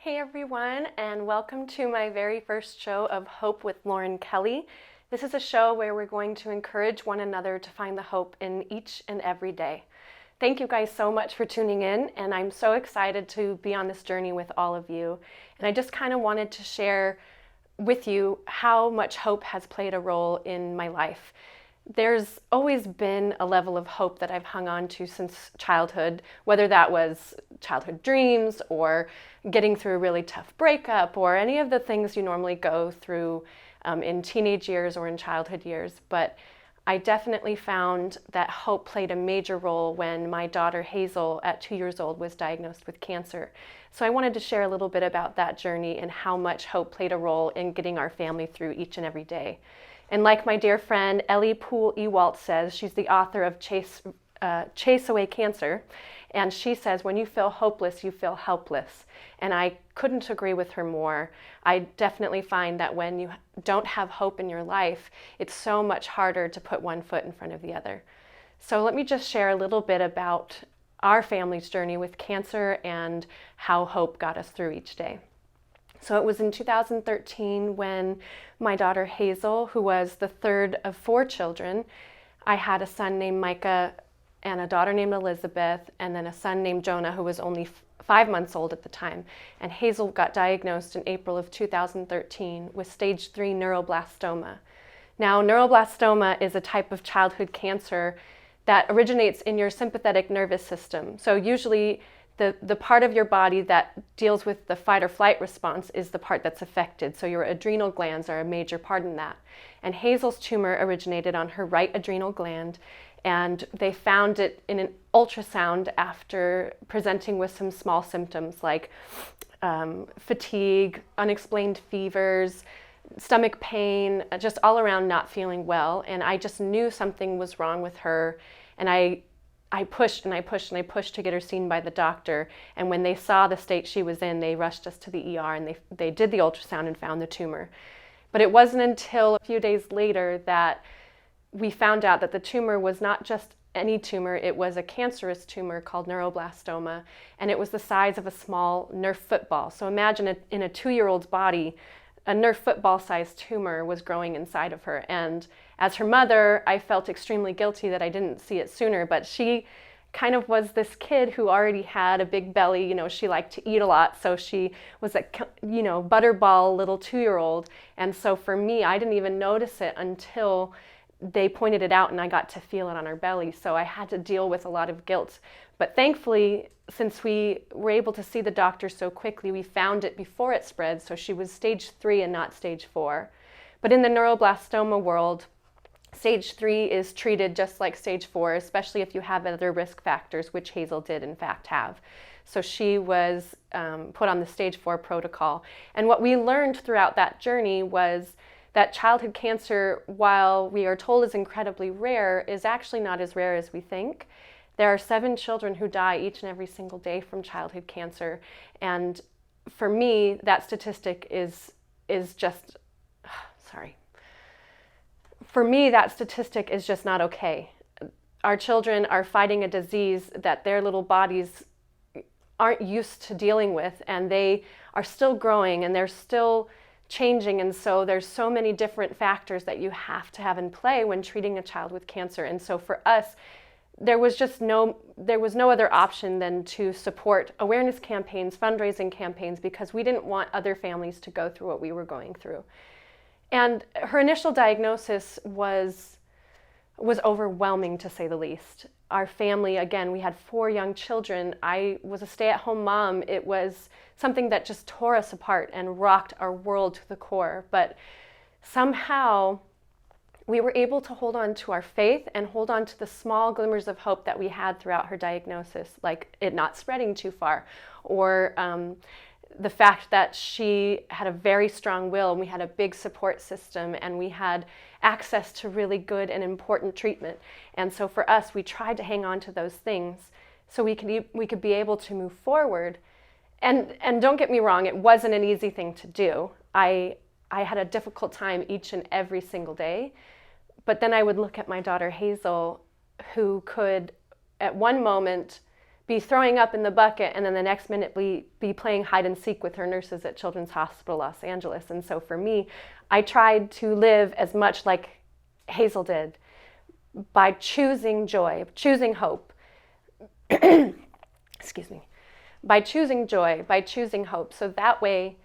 Hey everyone, and welcome to my very first show of Hope with Lauren Kelley. This is a show where we're going to encourage one another to find the hope in each and every day. Thank you guys so much for tuning in, and I'm so excited to be on this journey with all of you. And I just kind of wanted to share with you how much hope has played a role in my life. There's always been a level of hope that I've hung on to since childhood, whether that was childhood dreams or getting through a really tough breakup or any of the things you normally go through in teenage years or in childhood years. But I definitely found that hope played a major role when my daughter Hazel, at 2 years old, was diagnosed with cancer. So I wanted to share a little bit about that journey and how much hope played a role in getting our family through each and every day. And like my dear friend Ellie Poole Ewalt says, she's the author of Chase Away Cancer, and she says, when you feel hopeless, you feel helpless. And I couldn't agree with her more. I definitely find that when you don't have hope in your life, it's so much harder to put one foot in front of the other. So let me just share a little bit about our family's journey with cancer and how hope got us through each day. So it was in 2013 when my daughter Hazel, who was the third of 4 children, I had a son named Micah and a daughter named Elizabeth, and then a son named Jonah, who was only 5 months old at the time. And Hazel got diagnosed in April of 2013 with stage 3 neuroblastoma. Now, neuroblastoma is a type of childhood cancer that originates in your sympathetic nervous system. So usually the part of your body that deals with the fight or flight response is the part that's affected. So your adrenal glands are a major part in that. And Hazel's tumor originated on her right adrenal gland, and they found it in an ultrasound after presenting with some small symptoms like fatigue, unexplained fevers, stomach pain, just all around not feeling well. And I just knew something was wrong with her. And I pushed and I pushed and I pushed to get her seen by the doctor. And when they saw the state she was in, they rushed us to the ER and they did the ultrasound and found the tumor. But it wasn't until a few days later that we found out that the tumor was not just any tumor, it was a cancerous tumor called neuroblastoma, and it was the size of a small Nerf football. So imagine in a 2-year-old's body, a Nerf football-sized tumor was growing inside of her. And as her mother, I felt extremely guilty that I didn't see it sooner, but she kind of was this kid who already had a big belly. You know, she liked to eat a lot, so she was a, butterball little 2-year-old. And so for me, I didn't even notice it until they pointed it out and I got to feel it on her belly. So I had to deal with a lot of guilt. But thankfully, since we were able to see the doctor so quickly, we found it before it spread. So she was stage 3 and not stage 4. But in the neuroblastoma world, stage 3 is treated just like stage 4, especially if you have other risk factors, which Hazel did in fact have. So she was put on the stage 4 protocol. And what we learned throughout that journey was that childhood cancer, while we are told is incredibly rare, is actually not as rare as we think. There are 7 children who die each and every single day from childhood cancer. And for me, that statistic is just, For me, that statistic is just not okay. Our children are fighting a disease that their little bodies aren't used to dealing with, and they are still growing and they're still changing, and so there's so many different factors that you have to have in play when treating a child with cancer. And so for us, there was no other option than to support awareness campaigns, fundraising campaigns, because we didn't want other families to go through what we were going through. And her initial diagnosis was overwhelming, to say the least. Our family, again, we had 4 young children. I was a stay-at-home mom. It was something that just tore us apart and rocked our world to the core. But somehow we were able to hold on to our faith and hold on to the small glimmers of hope that we had throughout her diagnosis, like it not spreading too far, or the fact that she had a very strong will, and we had a big support system, and we had access to really good and important treatment. And so for us, we tried to hang on to those things so we could be able to move forward. And don't get me wrong, it wasn't an easy thing to do. I had a difficult time each and every single day. But then I would look at my daughter Hazel, who could at one moment be throwing up in the bucket, and then the next minute be playing hide and seek with her nurses at Children's Hospital Los Angeles. And so for me, I tried to live as much like Hazel did, by choosing joy, choosing hope. Excuse me. By choosing joy, by choosing hope. So that way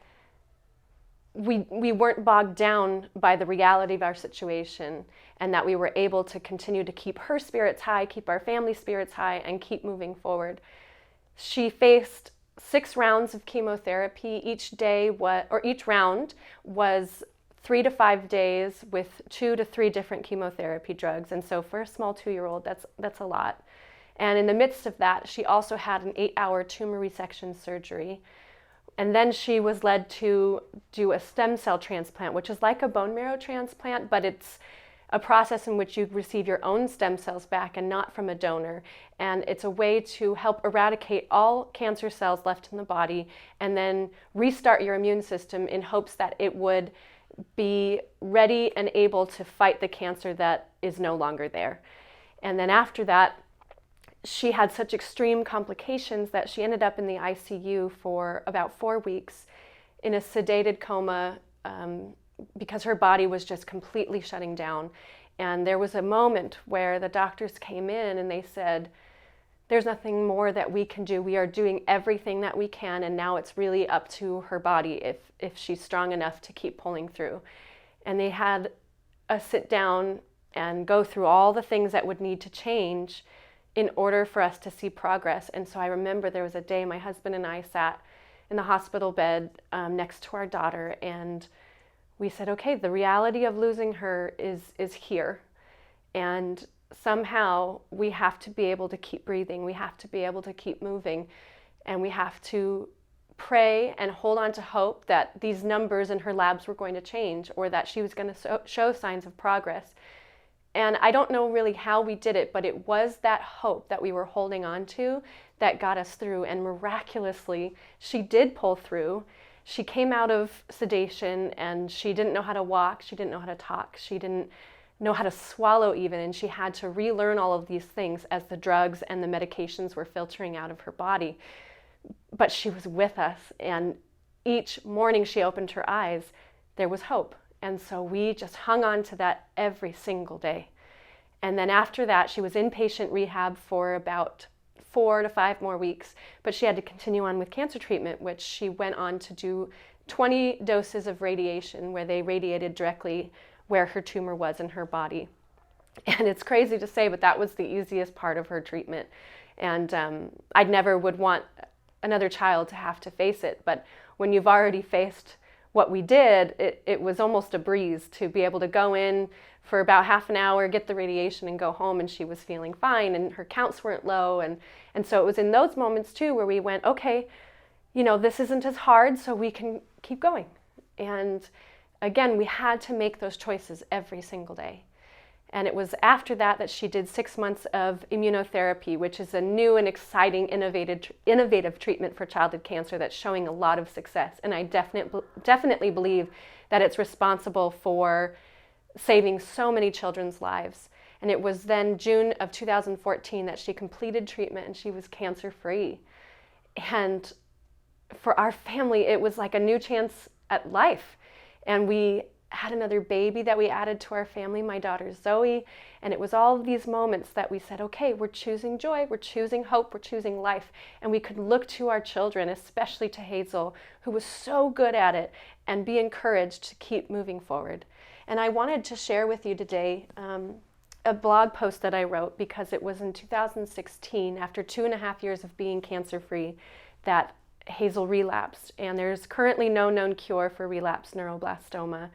we weren't bogged down by the reality of our situation, and that we were able to continue to keep her spirits high, keep our family spirits high, and keep moving forward. She faced 6 rounds of chemotherapy. Each round was 3 to 5 days with 2 to 3 different chemotherapy drugs. And so for a small 2-year-old, that's a lot. And in the midst of that, she also had an 8-hour tumor resection surgery. And then she was led to do a stem cell transplant, which is like a bone marrow transplant, but it's a process in which you receive your own stem cells back and not from a donor. And it's a way to help eradicate all cancer cells left in the body and then restart your immune system in hopes that it would be ready and able to fight the cancer that is no longer there. And then after that, she had such extreme complications that she ended up in the ICU for about 4 weeks in a sedated coma, because her body was just completely shutting down. And there was a moment where the doctors came in and they said, there's nothing more that we can do. We are doing everything that we can, and now it's really up to her body if she's strong enough to keep pulling through. And they had us sit down and go through all the things that would need to change in order for us to see progress. And so I remember there was a day my husband and I sat in the hospital bed next to our daughter, and we said, okay, the reality of losing her is here. And somehow we have to be able to keep breathing. We have to be able to keep moving. And we have to pray and hold on to hope that these numbers in her labs were going to change, or that she was going to show signs of progress. And I don't know really how we did it, but it was that hope that we were holding on to that got us through. And miraculously, she did pull through. She came out of sedation, and she didn't know how to walk. She didn't know how to talk. She didn't know how to swallow even. And she had to relearn all of these things as the drugs and the medications were filtering out of her body. But she was with us. And each morning she opened her eyes, there was hope. And so we just hung on to that every single day. And then after that, she was inpatient rehab for about 4 to 5 more weeks, but she had to continue on with cancer treatment, which she went on to do 20 doses of radiation, where they radiated directly where her tumor was in her body. And it's crazy to say, but that was the easiest part of her treatment. And I never would want another child to have to face it. But when you've already faced what we did, it was almost a breeze to be able to go in for about half an hour, get the radiation, and go home, and she was feeling fine, and her counts weren't low. And so it was in those moments too where we went, okay, this isn't as hard, so we can keep going. And again, we had to make those choices every single day. And it was after that she did 6 months of immunotherapy, which is a new and exciting, innovative treatment for childhood cancer that's showing a lot of success. And I definitely believe that it's responsible for saving so many children's lives. And it was then June of 2014 that she completed treatment, and she was cancer-free. And for our family, it was like a new chance at life. And we had another baby that we added to our family, my daughter Zoe. And it was all of these moments that we said, okay, we're choosing joy, we're choosing hope, we're choosing life. And we could look to our children, especially to Hazel, who was so good at it, and be encouraged to keep moving forward. And I wanted to share with you today a blog post that I wrote, because it was in 2016, after 2.5 years of being cancer-free, that Hazel relapsed. And there's currently no known cure for relapsed neuroblastoma.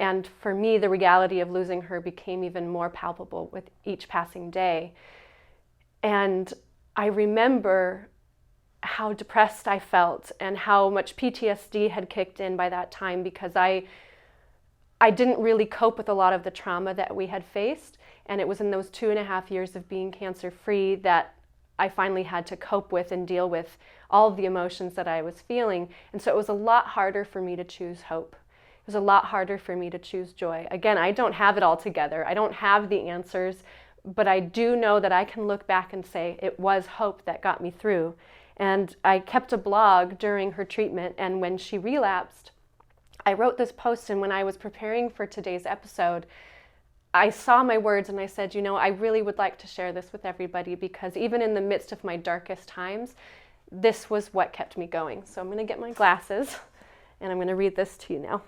And for me, the reality of losing her became even more palpable with each passing day. And I remember how depressed I felt and how much PTSD had kicked in by that time, because I didn't really cope with a lot of the trauma that we had faced. And it was in those 2.5 years of being cancer-free that I finally had to cope with and deal with all of the emotions that I was feeling. And so it was a lot harder for me to choose hope. It was a lot harder for me to choose joy. Again, I don't have it all together. I don't have the answers, but I do know that I can look back and say it was hope that got me through. And I kept a blog during her treatment, and when she relapsed, I wrote this post, and when I was preparing for today's episode, I saw my words and I said, I really would like to share this with everybody, because even in the midst of my darkest times, this was what kept me going. So I'm going to get my glasses and I'm going to read this to you now.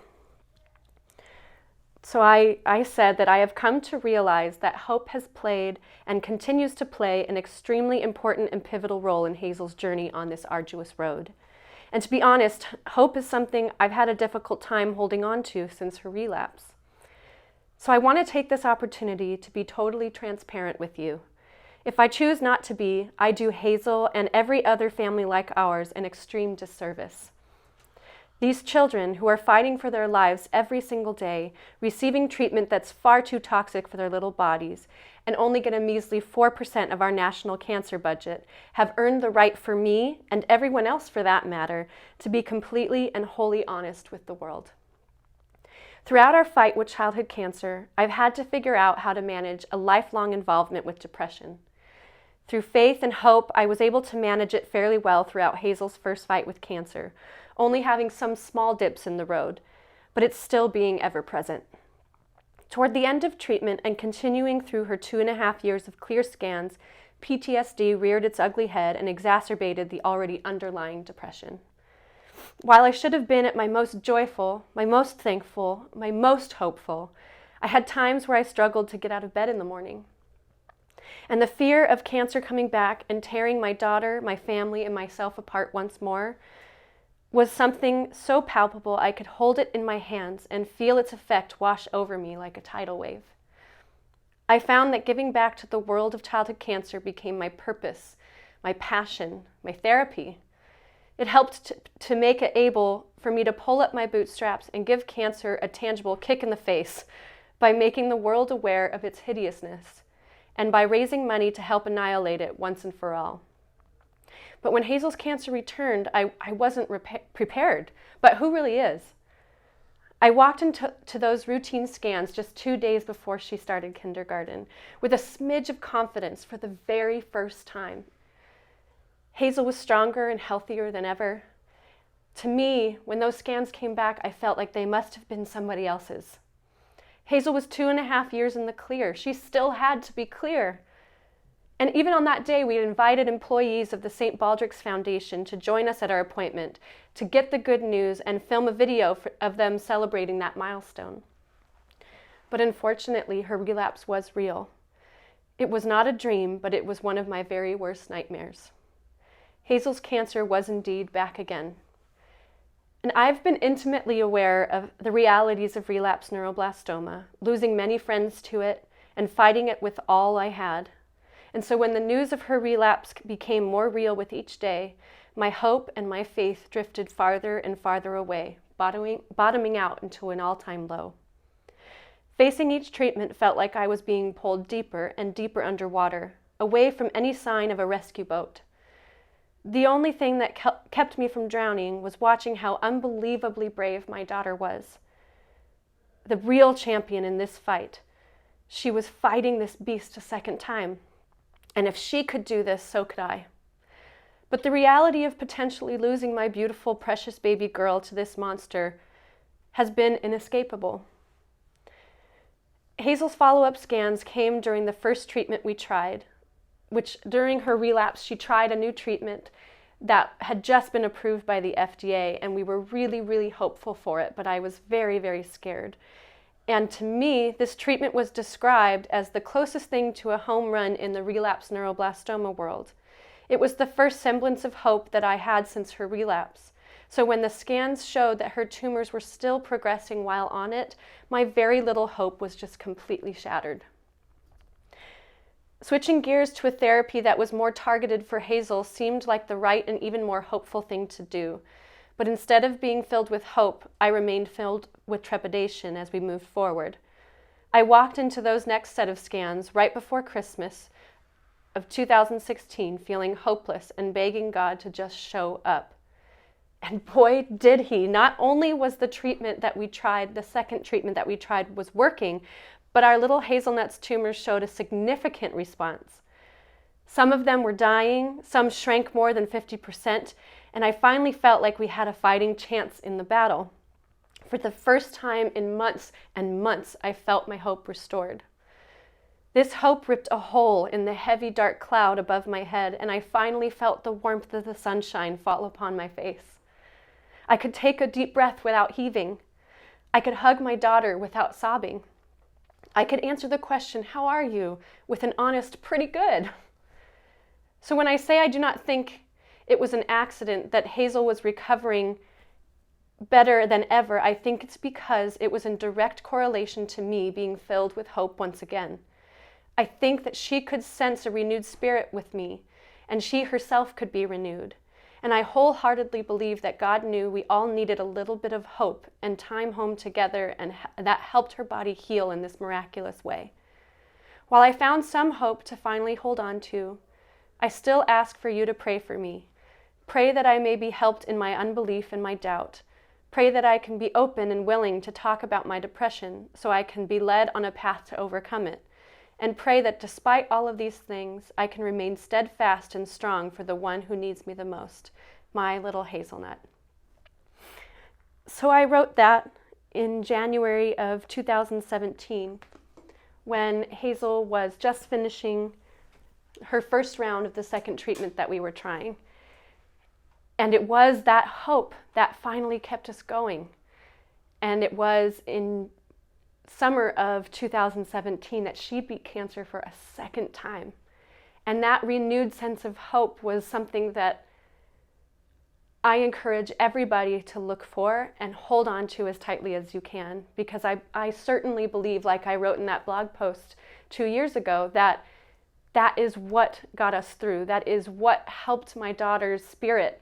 So I said that I have come to realize that hope has played and continues to play an extremely important and pivotal role in Hazel's journey on this arduous road. And to be honest, hope is something I've had a difficult time holding on to since her relapse. So I want to take this opportunity to be totally transparent with you. If I choose not to be, I do Hazel and every other family like ours an extreme disservice. These children who are fighting for their lives every single day, receiving treatment that's far too toxic for their little bodies, and only get a measly 4% of our national cancer budget, have earned the right for me, and everyone else for that matter, to be completely and wholly honest with the world. Throughout our fight with childhood cancer, I've had to figure out how to manage a lifelong involvement with depression. Through faith and hope, I was able to manage it fairly well throughout Hazel's first fight with cancer, only having some small dips in the road, but it's still being ever present. Toward the end of treatment and continuing through her 2.5 years of clear scans, PTSD reared its ugly head and exacerbated the already underlying depression. While I should have been at my most joyful, my most thankful, my most hopeful, I had times where I struggled to get out of bed in the morning. And the fear of cancer coming back and tearing my daughter, my family, and myself apart once more was something so palpable I could hold it in my hands and feel its effect wash over me like a tidal wave. I found that giving back to the world of childhood cancer became my purpose, my passion, my therapy. It helped to make it able for me to pull up my bootstraps and give cancer a tangible kick in the face by making the world aware of its hideousness and by raising money to help annihilate it once and for all. But when Hazel's cancer returned, I wasn't prepared. But who really is? I walked into those routine scans just 2 days before she started kindergarten with a smidge of confidence for the very first time. Hazel was stronger and healthier than ever. To me, when those scans came back, I felt like they must have been somebody else's. Hazel was 2.5 years in the clear. She still had to be clear. And even on that day, we invited employees of the St. Baldrick's Foundation to join us at our appointment to get the good news and film a video of them celebrating that milestone. But unfortunately, her relapse was real. It was not a dream, but it was one of my very worst nightmares. Hazel's cancer was indeed back again. And I've been intimately aware of the realities of relapse neuroblastoma, losing many friends to it and fighting it with all I had. And so when the news of her relapse became more real with each day, my hope and my faith drifted farther and farther away, bottoming out into an all-time low. Facing each treatment felt like I was being pulled deeper and deeper underwater, away from any sign of a rescue boat. The only thing that kept me from drowning was watching how unbelievably brave my daughter was. The real champion in this fight. She was fighting this beast a second time. And if she could do this, so could I. But the reality of potentially losing my beautiful, precious baby girl to this monster has been inescapable. Hazel's follow-up scans came during the first treatment we tried, which during her relapse, she tried a new treatment that had just been approved by the FDA, and we were really, really hopeful for it, but I was very, very scared. And to me, this treatment was described as the closest thing to a home run in the relapse neuroblastoma world. It was the first semblance of hope that I had since her relapse. So when the scans showed that her tumors were still progressing while on it, my very little hope was just completely shattered. Switching gears to a therapy that was more targeted for Hazel seemed like the right and even more hopeful thing to do. But instead of being filled with hope, I remained filled with trepidation as we moved forward. I walked into those next set of scans right before Christmas of 2016, feeling hopeless and begging God to just show up. And boy, did he. Not only was the treatment that we tried, the second treatment that we tried was working, but our little hazelnut's tumors showed a significant response. Some of them were dying, some shrank more than 50%, and I finally felt like we had a fighting chance in the battle. For the first time in months and months, I felt my hope restored. This hope ripped a hole in the heavy, dark cloud above my head, and I finally felt the warmth of the sunshine fall upon my face. I could take a deep breath without heaving. I could hug my daughter without sobbing. I could answer the question, "How are you?" with an honest, "Pretty good." So when I say I do not think it was an accident that Hazel was recovering better than ever, I think it's because it was in direct correlation to me being filled with hope once again. I think that she could sense a renewed spirit with me, and she herself could be renewed. And I wholeheartedly believe that God knew we all needed a little bit of hope and time home together, and that helped her body heal in this miraculous way. While I found some hope to finally hold on to, I still ask for you to pray for me. Pray that I may be helped in my unbelief and my doubt. Pray that I can be open and willing to talk about my depression so I can be led on a path to overcome it. And pray that despite all of these things, I can remain steadfast and strong for the one who needs me the most, my little hazelnut. So I wrote that in January of 2017, when Hazel was just finishing her first round of the second treatment that we were trying. And it was that hope that finally kept us going. And it was in summer of 2017 that she beat cancer for a second time. And that renewed sense of hope was something that I encourage everybody to look for and hold on to as tightly as you can, because I certainly believe, like I wrote in that blog post 2 years ago, that is what got us through. That is what helped my daughter's spirit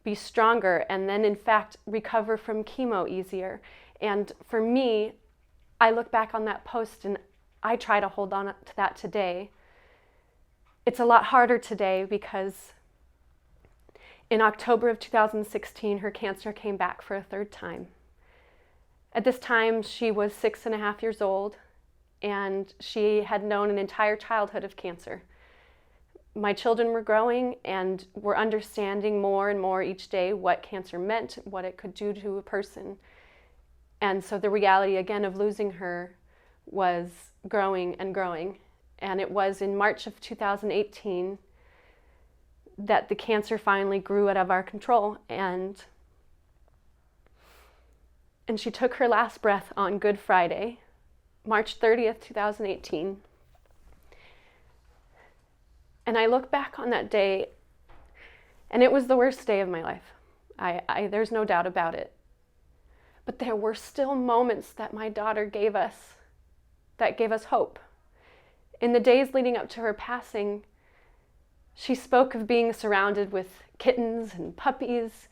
be stronger and then in fact recover from chemo easier. And for me, I look back on that post and I try to hold on to that today. It's a lot harder today because in October of 2016, her cancer came back for a third time. At this time, she was 6.5 years old, and she had known an entire childhood of cancer. My children were growing and were understanding more and more each day what cancer meant, what it could do to a person. And so the reality, again, of losing her was growing and growing. And it was in March of 2018 that the cancer finally grew out of our control. And she took her last breath on Good Friday, March 30th, 2018. And I look back on that day, and it was the worst day of my life. There's no doubt about it. But there were still moments that my daughter gave us that gave us hope. In the days leading up to her passing, she spoke of being surrounded with kittens and puppies.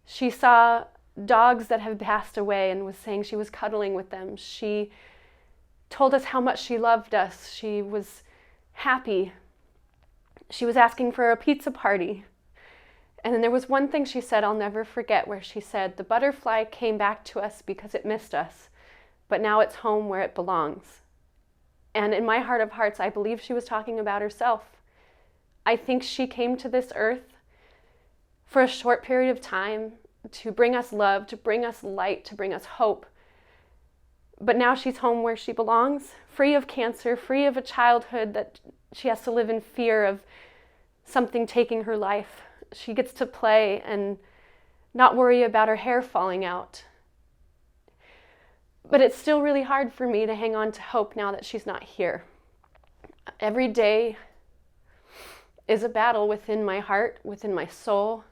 She saw dogs that had passed away and was saying she was cuddling with them. She told us how much she loved us. She was happy. She was asking for a pizza party. And then there was one thing she said I'll never forget, where she said, "The butterfly came back to us because it missed us, but now it's home where it belongs." And in my heart of hearts, I believe she was talking about herself. I think she came to this earth for a short period of time to bring us love, to bring us light, to bring us hope. But now she's home where she belongs, free of cancer, free of a childhood that she has to live in fear of something taking her life. She gets to play and not worry about her hair falling out. But it's still really hard for me to hang on to hope now that she's not here. Every day is a battle within my heart, within my soul,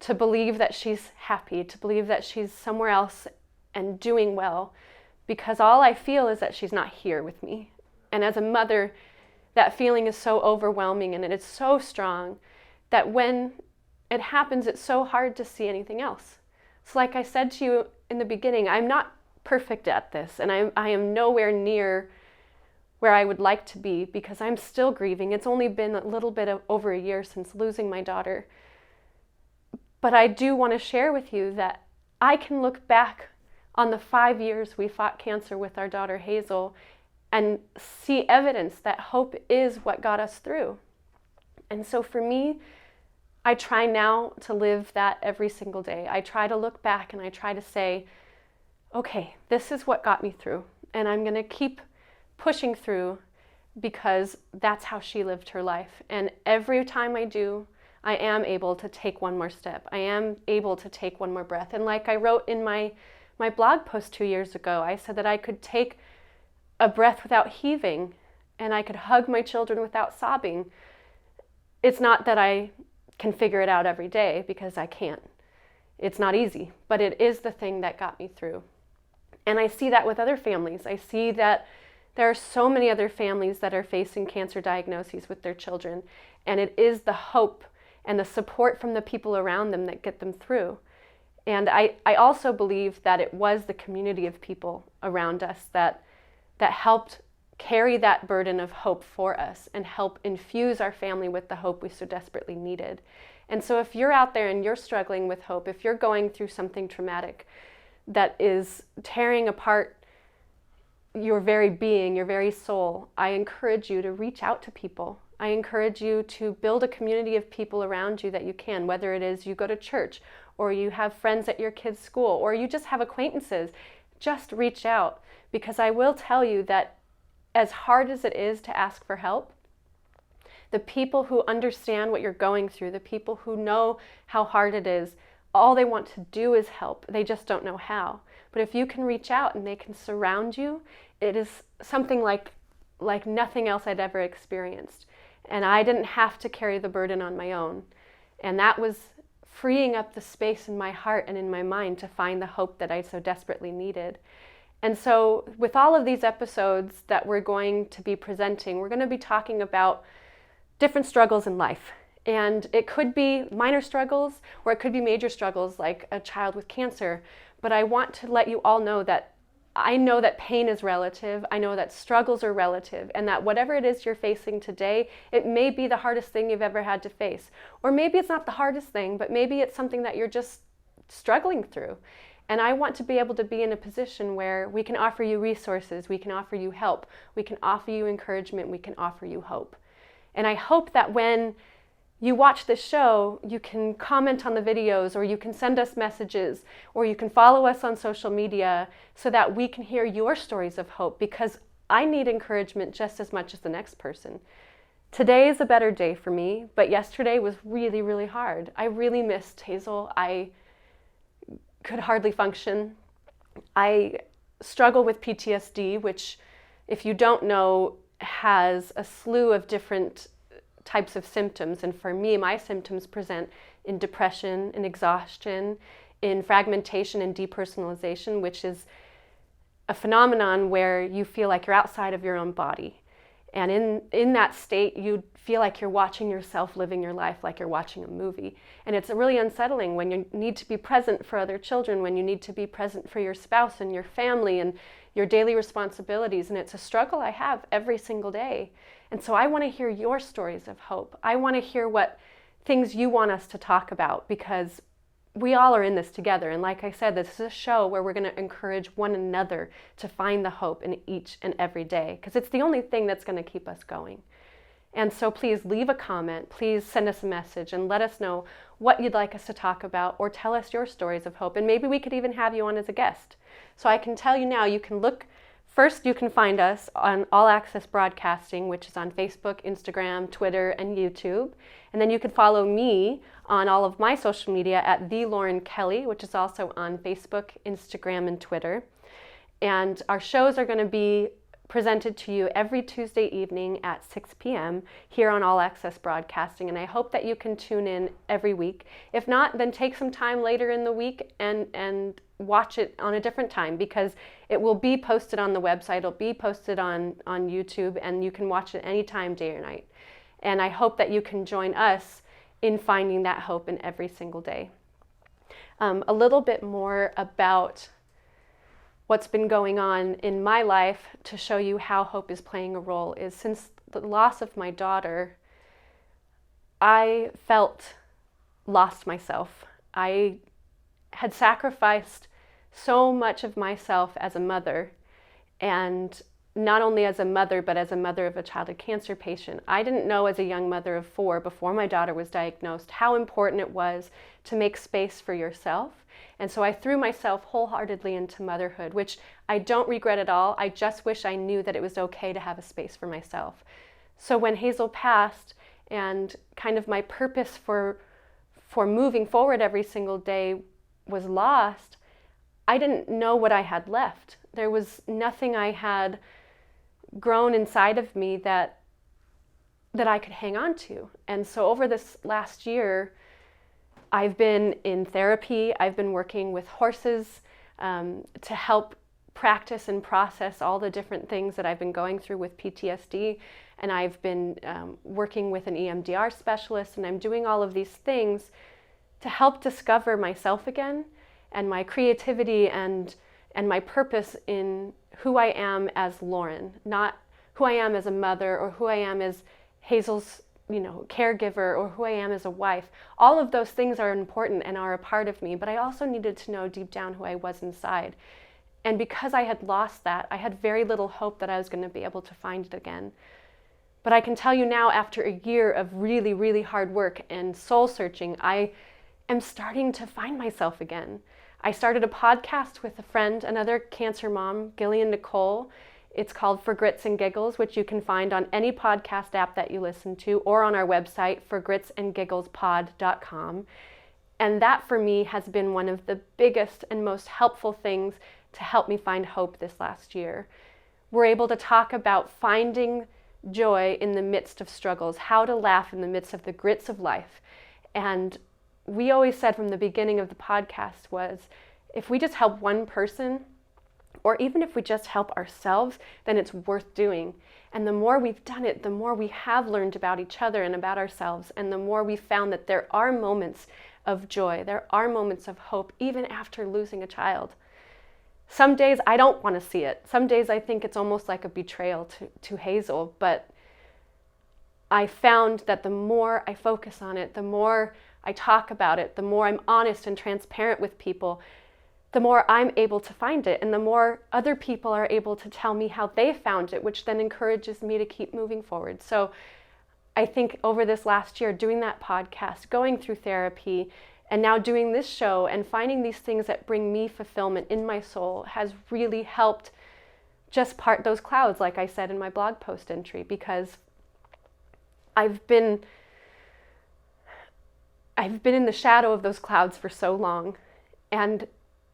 to believe that she's happy, to believe that she's somewhere else and doing well, because all I feel is that she's not here with me. And as a mother, that feeling is so overwhelming and it is so strong that when it happens, it's so hard to see anything else. So like I said to you in the beginning, I'm not perfect at this, and I am nowhere near where I would like to be because I'm still grieving. It's only been a little bit over a year since losing my daughter. But I do want to share with you that I can look back on the 5 years we fought cancer with our daughter Hazel and see evidence that hope is what got us through. And so for me, I try now to live that every single day. I try to look back and I try to say, okay, this is what got me through, and I'm going to keep pushing through because that's how she lived her life. And every time I do, I am able to take one more step. I am able to take one more breath. And like I wrote in my blog post 2 years ago, I said that I could take a breath without heaving, and I could hug my children without sobbing. It's not that I can figure it out every day, because I can't. It's not easy, but it is the thing that got me through. And I see that with other families. I see that there are so many other families that are facing cancer diagnoses with their children, and it is the hope and the support from the people around them that get them through. And I also believe that it was the community of people around us that helped carry that burden of hope for us and help infuse our family with the hope we so desperately needed. And so if you're out there and you're struggling with hope, if you're going through something traumatic that is tearing apart your very being, your very soul, I encourage you to reach out to people. I encourage you to build a community of people around you that you can, whether it is you go to church or you have friends at your kids' school or you just have acquaintances. Just reach out, because I will tell you that as hard as it is to ask for help, the people who understand what you're going through, the people who know how hard it is, all they want to do is help. They just don't know how. But if you can reach out and they can surround you, it is something like nothing else I'd ever experienced. And I didn't have to carry the burden on my own. And that was freeing up the space in my heart and in my mind to find the hope that I so desperately needed. And so with all of these episodes that we're going to be presenting, we're going to be talking about different struggles in life. And it could be minor struggles or it could be major struggles like a child with cancer. But I want to let you all know that I know that pain is relative. I know that struggles are relative, and that whatever it is you're facing today, it may be the hardest thing you've ever had to face. Or maybe it's not the hardest thing, but maybe it's something that you're just struggling through. And I want to be able to be in a position where we can offer you resources, we can offer you help, we can offer you encouragement, we can offer you hope. And I hope that when you watch this show, you can comment on the videos, or you can send us messages, or you can follow us on social media so that we can hear your stories of hope, because I need encouragement just as much as the next person. Today is a better day for me, but yesterday was really, really hard. I really missed Hazel. I could hardly function. I struggle with PTSD, which, if you don't know, has a slew of different types of symptoms. And for me, my symptoms present in depression, in exhaustion, in fragmentation and depersonalization, which is a phenomenon where you feel like you're outside of your own body. And in that state, you feel like you're watching yourself living your life like you're watching a movie. And it's really unsettling when you need to be present for other children, when you need to be present for your spouse and your family and your daily responsibilities. And it's a struggle I have every single day. And so I want to hear your stories of hope. I want to hear what things you want us to talk about, because we all are in this together. And like I said, this is a show where we're going to encourage one another to find the hope in each and every day, because it's the only thing that's going to keep us going. And so please leave a comment, please send us a message and let us know what you'd like us to talk about, or tell us your stories of hope. And maybe we could even have you on as a guest. So I can tell you now, you can look. First, you can find us on All Access Broadcasting, which is on Facebook, Instagram, Twitter, and YouTube. And then you can follow me on all of my social media at The Lauren Kelley, which is also on Facebook, Instagram, and Twitter. And our shows are going to be presented to you every Tuesday evening at 6 p.m. here on All Access Broadcasting. And I hope that you can tune in every week. If not, then take some time later in the week and watch it on a different time, because it will be posted on the website, it'll be posted on YouTube, and you can watch it anytime, day or night. And I hope that you can join us in finding that hope in every single day. A little bit more about what's been going on in my life to show you how hope is playing a role is, since the loss of my daughter, I felt lost myself. I had sacrificed so much of myself as a mother, and not only as a mother, but as a mother of a childhood cancer patient. I didn't know as a young mother of 4, before my daughter was diagnosed, how important it was to make space for yourself. And so I threw myself wholeheartedly into motherhood, which I don't regret at all. I just wish I knew that it was okay to have a space for myself. So when Hazel passed and kind of my purpose for moving forward every single day was lost, I didn't know what I had left. There was nothing I had grown inside of me that I could hang on to. And so over this last year, I've been in therapy. I've been working with horses to help practice and process all the different things that I've been going through with PTSD. And I've been working with an EMDR specialist, and I'm doing all of these things to help discover myself again and my creativity and my purpose in who I am as Lauren, not who I am as a mother or who I am as Hazel's, caregiver, or who I am as a wife. All of those things are important and are a part of me, but I also needed to know deep down who I was inside. And because I had lost that, I had very little hope that I was going to be able to find it again. But I can tell you now, after a year of really, really hard work and soul searching, I am starting to find myself again. I started a podcast with a friend, another cancer mom, Gillian Nicole. It's called For Grits and Giggles, which you can find on any podcast app that you listen to, or on our website, forgritsandgiggles.com. And that for me has been one of the biggest and most helpful things to help me find hope this last year. We're able to talk about finding joy in the midst of struggles, how to laugh in the midst of the grits of life. And we always said from the beginning of the podcast was, if we just help one person, or even if we just help ourselves, then it's worth doing. And the more we've done it, the more we have learned about each other and about ourselves, and the more we found that there are moments of joy, there are moments of hope, even after losing a child. Some days I don't want to see it. Some days I think it's almost like a betrayal to Hazel, but I found that the more I focus on it, the more I talk about it, the more I'm honest and transparent with people, the more I'm able to find it, and the more other people are able to tell me how they found it, which then encourages me to keep moving forward. So I think over this last year, doing that podcast, going through therapy, and now doing this show and finding these things that bring me fulfillment in my soul has really helped just part those clouds, like I said in my blog post entry, because I've been in the shadow of those clouds for so long. And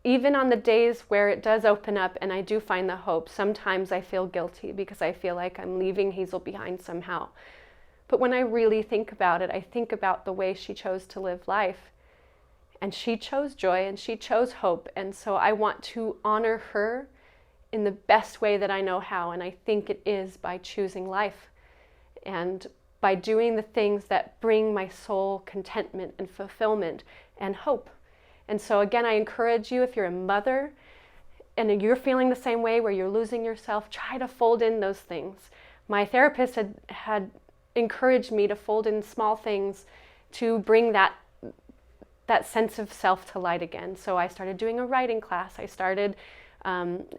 even on the days where it does open up and I do find the hope, sometimes I feel guilty because I feel like I'm leaving Hazel behind somehow. But when I really think about it, I think about the way she chose to live life. And she chose joy and she chose hope. And so I want to honor her in the best way that I know how. And I think it is by choosing life and by doing the things that bring my soul contentment and fulfillment and hope. And so again, I encourage you, if you're a mother and you're feeling the same way where you're losing yourself, try to fold in those things. My therapist had encouraged me to fold in small things to bring that sense of self to light again. So I started doing a writing class. I started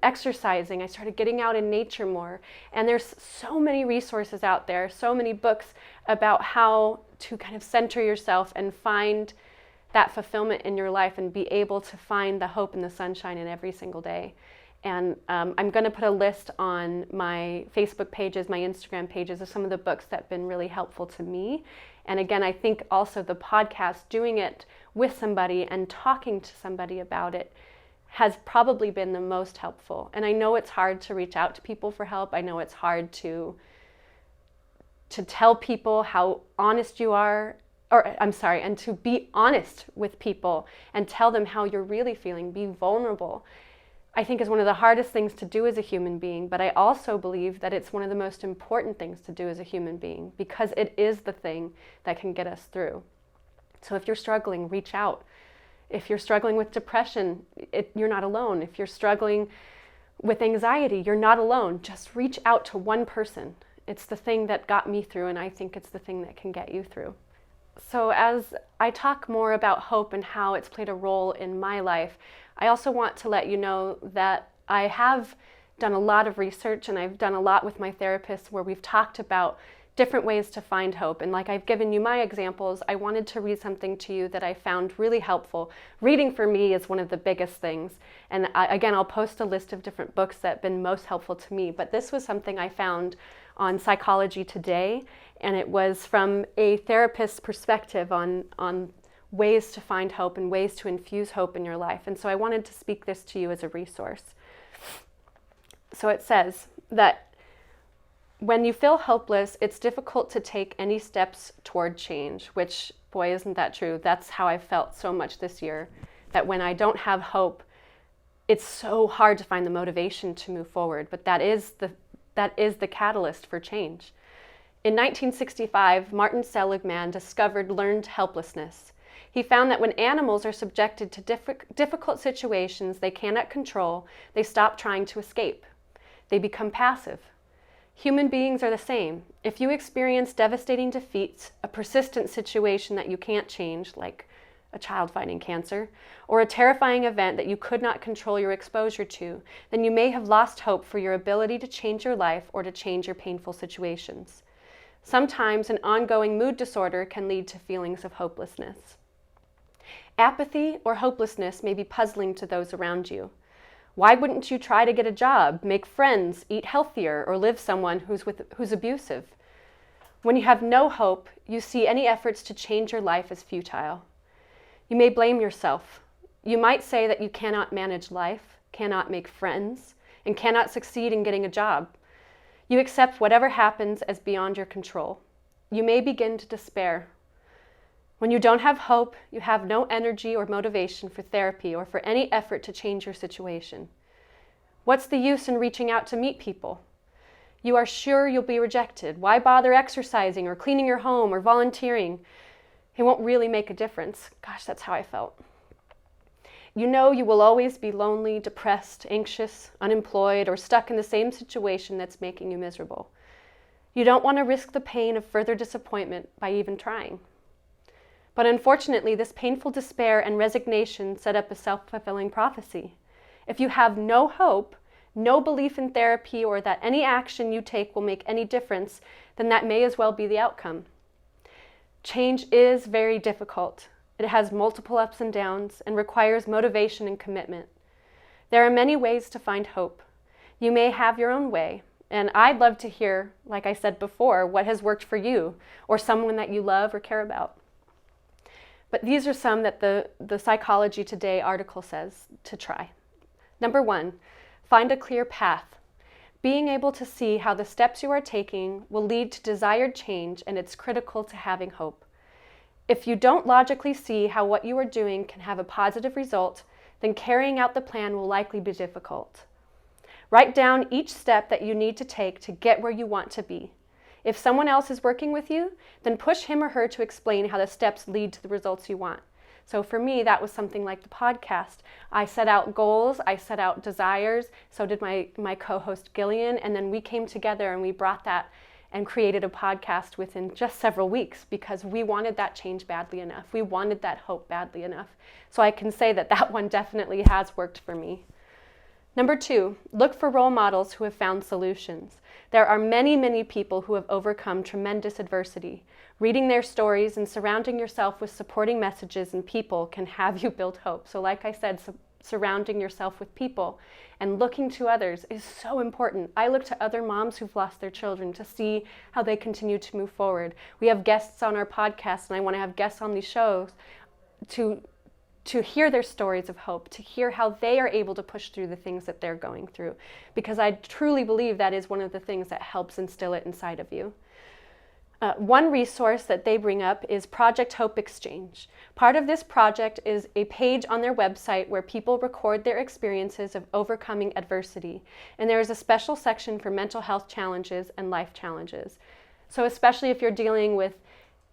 exercising. I started getting out in nature more. And there's so many resources out there, so many books about how to kind of center yourself and find that fulfillment in your life and be able to find the hope and the sunshine in every single day. And I'm going to put a list on my Facebook pages, my Instagram pages of some of the books that have been really helpful to me. And again, I think also the podcast, doing it with somebody and talking to somebody about it, has probably been the most helpful. And I know it's hard to reach out to people for help. I know it's hard to tell people how honest you are, and to be honest with people and tell them how you're really feeling, be vulnerable. I think is one of the hardest things to do as a human being, but I also believe that it's one of the most important things to do as a human being, because it is the thing that can get us through. So if you're struggling, reach out. If you're struggling with depression, you're not alone. If you're struggling with anxiety, you're not alone. Just reach out to one person. It's the thing that got me through, and I think it's the thing that can get you through. So as I talk more about hope and how it's played a role in my life, I also want to let you know that I have done a lot of research, and I've done a lot with my therapist where we've talked about different ways to find hope. And like I've given you my examples, I wanted to read something to you that I found really helpful. Reading for me is one of the biggest things. And again, I'll post a list of different books that have been most helpful to me. But this was something I found on Psychology Today, and it was from a therapist's perspective on ways to find hope and ways to infuse hope in your life. And so I wanted to speak this to you as a resource. So it says that when you feel hopeless, it's difficult to take any steps toward change, which, boy, isn't that true? That's how I felt so much this year, that when I don't have hope, it's so hard to find the motivation to move forward. But that is the catalyst for change. In 1965, Martin Seligman discovered learned helplessness. He found that when animals are subjected to difficult situations they cannot control, they stop trying to escape. They become passive. Human beings are the same. If you experience devastating defeats, a persistent situation that you can't change, like a child fighting cancer, or a terrifying event that you could not control your exposure to, then you may have lost hope for your ability to change your life or to change your painful situations. Sometimes an ongoing mood disorder can lead to feelings of hopelessness. Apathy or hopelessness may be puzzling to those around you. Why wouldn't you try to get a job, make friends, eat healthier, or live someone who's abusive? When you have no hope, you see any efforts to change your life as futile. You may blame yourself. You might say that you cannot manage life, cannot make friends, and cannot succeed in getting a job. You accept whatever happens as beyond your control. You may begin to despair. When you don't have hope, you have no energy or motivation for therapy or for any effort to change your situation. What's the use in reaching out to meet people? You are sure you'll be rejected. Why bother exercising or cleaning your home or volunteering? It won't really make a difference. Gosh, that's how I felt. You know you will always be lonely, depressed, anxious, unemployed, or stuck in the same situation that's making you miserable. You don't want to risk the pain of further disappointment by even trying. But unfortunately, this painful despair and resignation set up a self-fulfilling prophecy. If you have no hope, no belief in therapy, or that any action you take will make any difference, then that may as well be the outcome. Change is very difficult. It has multiple ups and downs and requires motivation and commitment. There are many ways to find hope. You may have your own way, and I'd love to hear, like I said before, what has worked for you or someone that you love or care about. But these are some that the Psychology Today article says to try. Number 1, find a clear path. Being able to see how the steps you are taking will lead to desired change, and it's critical to having hope. If you don't logically see how what you are doing can have a positive result, then carrying out the plan will likely be difficult. Write down each step that you need to take to get where you want to be. If someone else is working with you, then push him or her to explain how the steps lead to the results you want. So for me, that was something like the podcast. I set out goals, I set out desires, so did my co-host Gillian, and then we came together and we brought that and created a podcast within just several weeks because we wanted that change badly enough. We wanted that hope badly enough. So I can say that that one definitely has worked for me. Number 2, look for role models who have found solutions. There are many, many people who have overcome tremendous adversity. Reading their stories and surrounding yourself with supporting messages and people can have you build hope. So like I said, surrounding yourself with people and looking to others is so important. I look to other moms who've lost their children to see how they continue to move forward. We have guests on our podcast, and I want to have guests on these shows to hear their stories of hope, to hear how they are able to push through the things that they're going through. Because I truly believe that is one of the things that helps instill it inside of you. One resource that they bring up is Project Hope Exchange. Part of this project is a page on their website where people record their experiences of overcoming adversity. And there is a special section for mental health challenges and life challenges. So especially if you're dealing with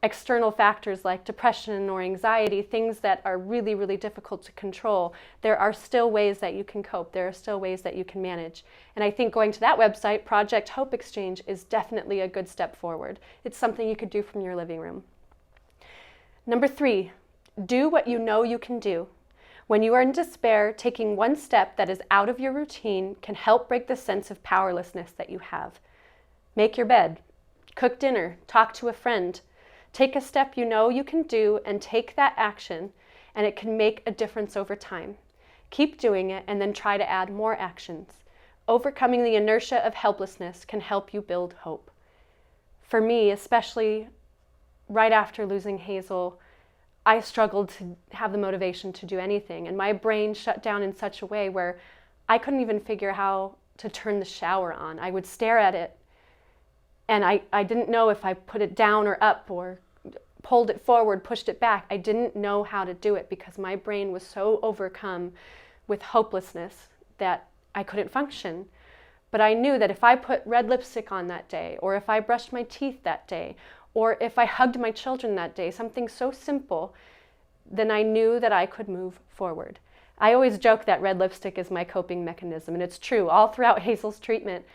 external factors like depression or anxiety, things that are really, really difficult to control, there are still ways that you can cope. There are still ways that you can manage. And I think going to that website, Project Hope Exchange, is definitely a good step forward. It's something you could do from your living room. Number 3, do what you know you can do. When you are in despair, taking one step that is out of your routine can help break the sense of powerlessness that you have. Make your bed, cook dinner, talk to a friend. Take a step you know you can do and take that action, and it can make a difference over time. Keep doing it and then try to add more actions. Overcoming the inertia of helplessness can help you build hope. For me, especially right after losing Hazel, I struggled to have the motivation to do anything, and my brain shut down in such a way where I couldn't even figure how to turn the shower on. I would stare at it, and I didn't know if I put it down or up or pulled it forward, pushed it back. I didn't know how to do it because my brain was so overcome with hopelessness that I couldn't function. But I knew that if I put red lipstick on that day, or if I brushed my teeth that day, or if I hugged my children that day, something so simple, then I knew that I could move forward. I always joke that red lipstick is my coping mechanism, and it's true. All throughout Hazel's treatment,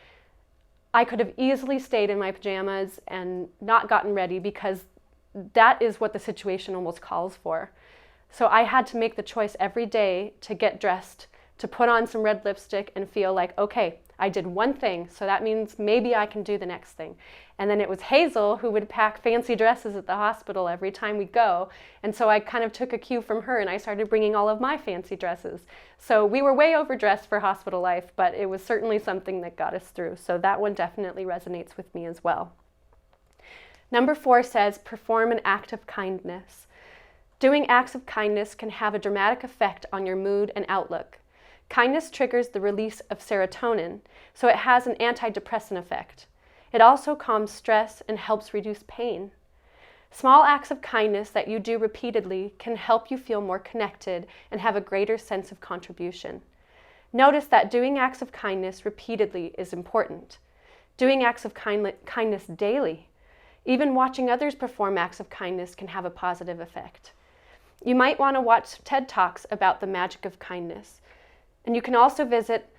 I could have easily stayed in my pajamas and not gotten ready because that is what the situation almost calls for. So I had to make the choice every day to get dressed, to put on some red lipstick and feel like, okay, I did one thing, so that means maybe I can do the next thing. And then it was Hazel who would pack fancy dresses at the hospital every time we go. And so I kind of took a cue from her and I started bringing all of my fancy dresses. So we were way overdressed for hospital life, but it was certainly something that got us through. So that one definitely resonates with me as well. Number 4 says, perform an act of kindness. Doing acts of kindness can have a dramatic effect on your mood and outlook. Kindness triggers the release of serotonin, so it has an antidepressant effect. It also calms stress and helps reduce pain. Small acts of kindness that you do repeatedly can help you feel more connected and have a greater sense of contribution. Notice that doing acts of kindness repeatedly is important. Doing acts of kindness daily, even watching others perform acts of kindness, can have a positive effect. You might want to watch TED Talks about the magic of kindness. And you can also visit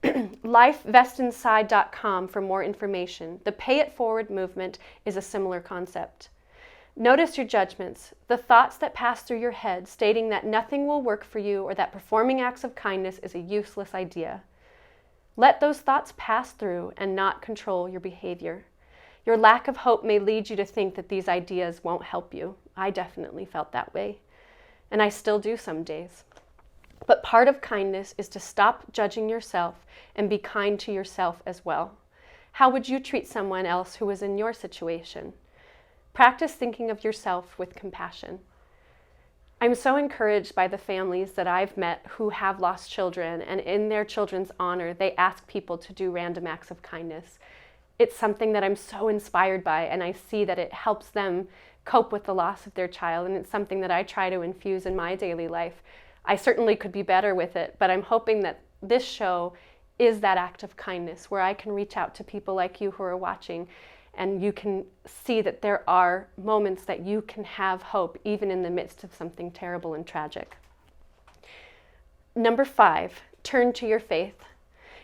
lifevestinside.com for more information. The Pay It Forward movement is a similar concept. Notice your judgments, the thoughts that pass through your head stating that nothing will work for you or that performing acts of kindness is a useless idea. Let those thoughts pass through and not control your behavior. Your lack of hope may lead you to think that these ideas won't help you. I definitely felt that way, and I still do some days. But part of kindness is to stop judging yourself and be kind to yourself as well. How would you treat someone else who was in your situation? Practice thinking of yourself with compassion. I'm so encouraged by the families that I've met who have lost children, and in their children's honor, they ask people to do random acts of kindness. It's something that I'm so inspired by, and I see that it helps them cope with the loss of their child, and it's something that I try to infuse in my daily life. I certainly could be better with it, but I'm hoping that this show is that act of kindness where I can reach out to people like you who are watching, and you can see that there are moments that you can have hope even in the midst of something terrible and tragic. Number 5, turn to your faith.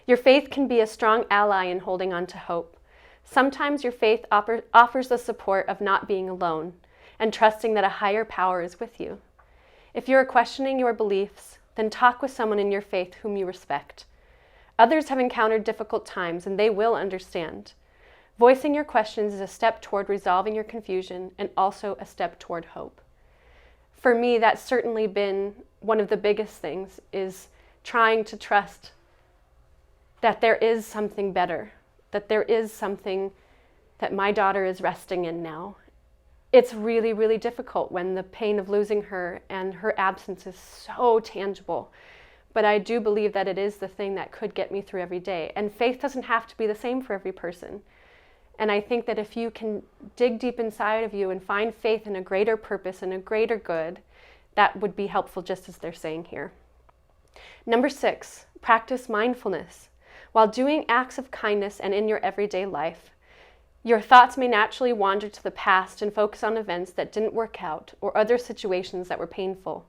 Your faith can be a strong ally in holding on to hope. Sometimes your faith offers the support of not being alone and trusting that a higher power is with you. If you are questioning your beliefs, then talk with someone in your faith whom you respect. Others have encountered difficult times and they will understand. Voicing your questions is a step toward resolving your confusion and also a step toward hope. For me, that's certainly been one of the biggest things, is trying to trust that there is something better, that there is something that my daughter is resting in now. It's really, really difficult when the pain of losing her and her absence is so tangible. But I do believe that it is the thing that could get me through every day. And faith doesn't have to be the same for every person. And I think that if you can dig deep inside of you and find faith in a greater purpose and a greater good, that would be helpful, just as they're saying here. Number 6, practice mindfulness. While doing acts of kindness and in your everyday life, your thoughts may naturally wander to the past and focus on events that didn't work out or other situations that were painful.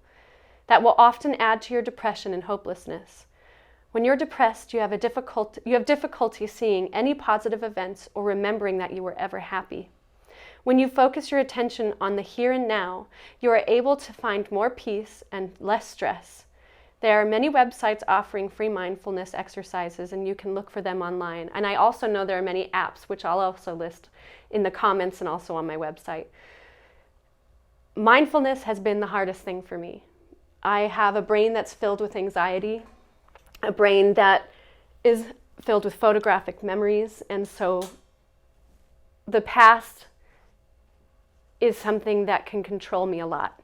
That will often add to your depression and hopelessness. When you're depressed, you have difficulty seeing any positive events or remembering that you were ever happy. When you focus your attention on the here and now, you are able to find more peace and less stress. There are many websites offering free mindfulness exercises, and you can look for them online. And I also know there are many apps, which I'll also list in the comments and also on my website. Mindfulness has been the hardest thing for me. I have a brain that's filled with anxiety, a brain that is filled with photographic memories, and so the past is something that can control me a lot.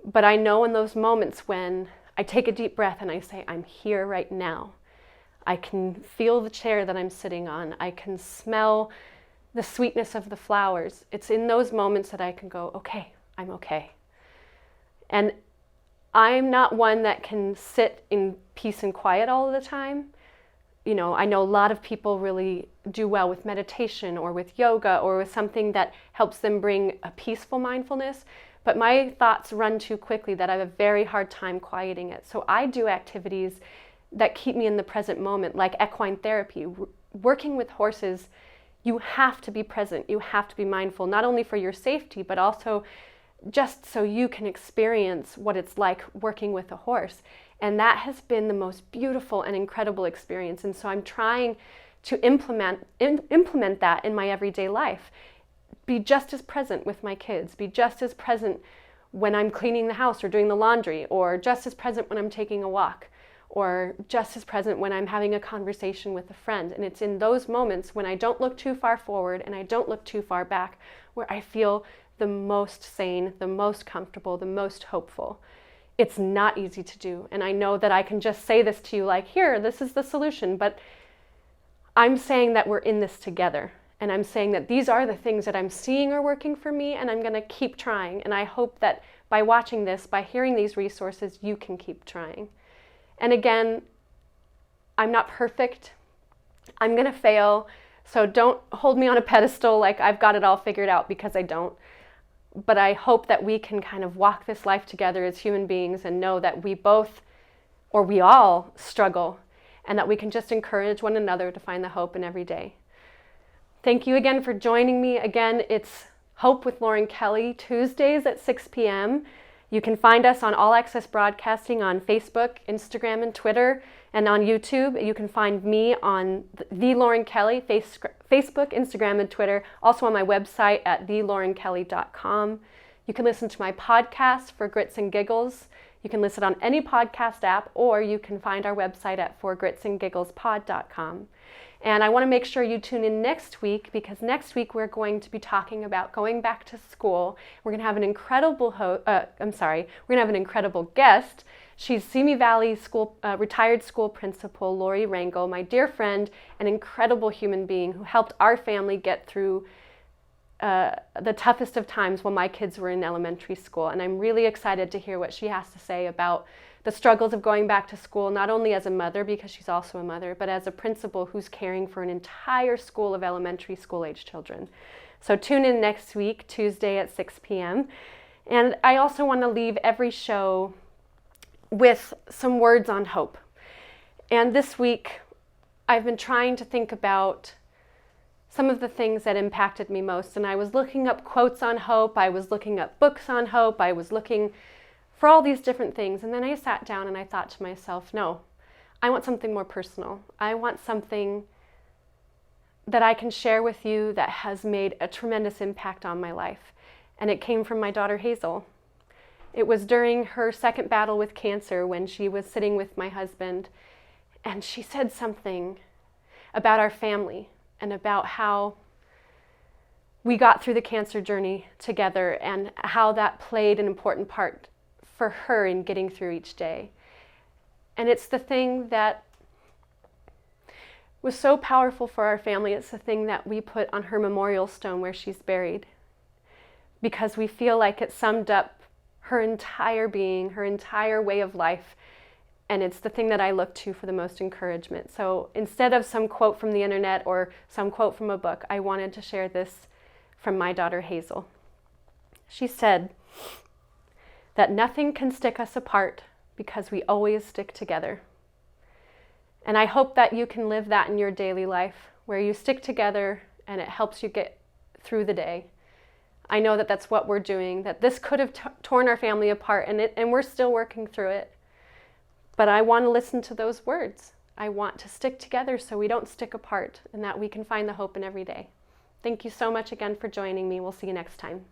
But I know in those moments when I take a deep breath and I say, I'm here right now. I can feel the chair that I'm sitting on. I can smell the sweetness of the flowers. It's in those moments that I can go, okay, I'm okay. And I'm not one that can sit in peace and quiet all the time. You know, I know a lot of people really do well with meditation or with yoga or with something that helps them bring a peaceful mindfulness. But my thoughts run too quickly that I have a very hard time quieting it. So I do activities that keep me in the present moment, like equine therapy. Working with horses, you have to be present. You have to be mindful, not only for your safety, but also just so you can experience what it's like working with a horse. And that has been the most beautiful and incredible experience. And so I'm trying to implement that in my everyday life. Be just as present with my kids, be just as present when I'm cleaning the house or doing the laundry, or just as present when I'm taking a walk, or just as present when I'm having a conversation with a friend. And it's in those moments when I don't look too far forward and I don't look too far back where I feel the most sane, the most comfortable, the most hopeful. It's not easy to do. And I know that I can just say this to you like, here, this is the solution, but I'm saying that we're in this together. And I'm saying that these are the things that I'm seeing are working for me, and I'm going to keep trying. And I hope that by watching this, by hearing these resources, you can keep trying. And again, I'm not perfect. I'm going to fail. So don't hold me on a pedestal like I've got it all figured out, because I don't. But I hope that we can kind of walk this life together as human beings and know that we both, or we all, struggle, and that we can just encourage one another to find the hope in every day. Thank you again for joining me. Again, it's Hope with Lauren Kelley, Tuesdays at 6 p.m. You can find us on All Access Broadcasting on Facebook, Instagram, and Twitter, and on YouTube. You can find me on The Lauren Kelley, Facebook, Instagram, and Twitter, also on my website at thelaurenkelley.com. You can listen to my podcast, For Grits and Giggles. You can listen on any podcast app, or you can find our website at forgritsandgigglespod.com. And I want to make sure you tune in next week, because next week we're going to be talking about going back to school. We're going to have an incredible guest. She's Simi Valley School retired school principal Lori Rangel, my dear friend, an incredible human being who helped our family get through the toughest of times when my kids were in elementary school. And I'm really excited to hear what she has to say about the struggles of going back to school, not only as a mother, because she's also a mother, but as a principal who's caring for an entire school of elementary school age children. So tune in next week, Tuesday at 6 p.m. And I also want to leave every show with some words on hope. And this week, I've been trying to think about some of the things that impacted me most. And I was looking up quotes on hope. I was looking up books on hope. I was looking for all these different things. And then I sat down and I thought to myself, no, I want something more personal. I want something that I can share with you that has made a tremendous impact on my life. And it came from my daughter, Hazel. It was during her second battle with cancer when she was sitting with my husband, and she said something about our family and about how we got through the cancer journey together and how that played an important part for her in getting through each day. And it's the thing that was so powerful for our family. It's the thing that we put on her memorial stone where she's buried, because we feel like it summed up her entire being, her entire way of life. And it's the thing that I look to for the most encouragement. So instead of some quote from the internet or some quote from a book, I wanted to share this from my daughter, Hazel. She said that nothing can stick us apart because we always stick together. And I hope that you can live that in your daily life, where you stick together and it helps you get through the day. I know that that's what we're doing, that this could have torn our family apart, and we're still working through it. But I want to listen to those words. I want to stick together so we don't stick apart, and that we can find the hope in every day. Thank you so much again for joining me. We'll see you next time.